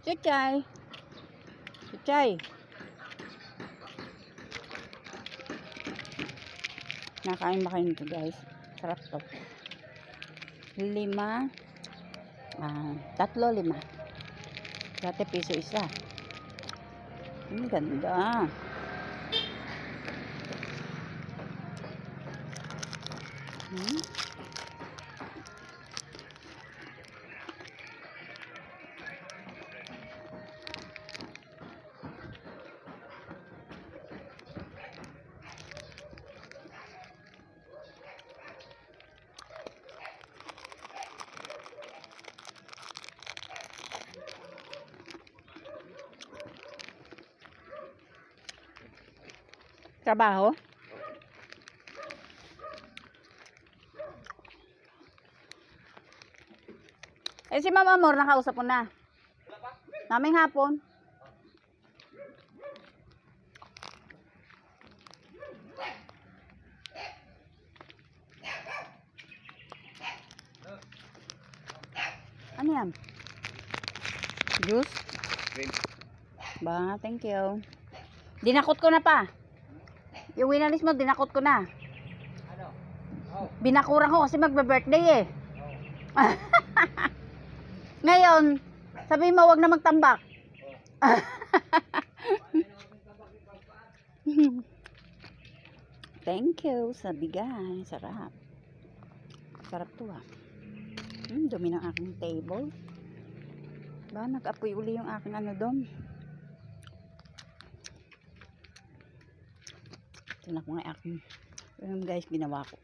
Chichay. Chichay. Nakain ba kayo nito guys? Sarap to. 5. 3, 5. Dati piso isa. Ang ganda. Trabaho? Eh si Mama Amor, nakausap ko na. Naming hapon. Ano yan? Juice? Ba, thank you. Dinakot ko na pa. Yung winalis mo, dinakot ko na. Binakurang ko kasi magbe-birthday eh. Ngayon, sabi mo wag na magtambak. Thank you sa bigay. Sarap. Sarap to ah. Dumi ng aking table. Ba, nag-apoy uli yung aking ano doon. Ito na ko nga aking. Guys, ginawa ko.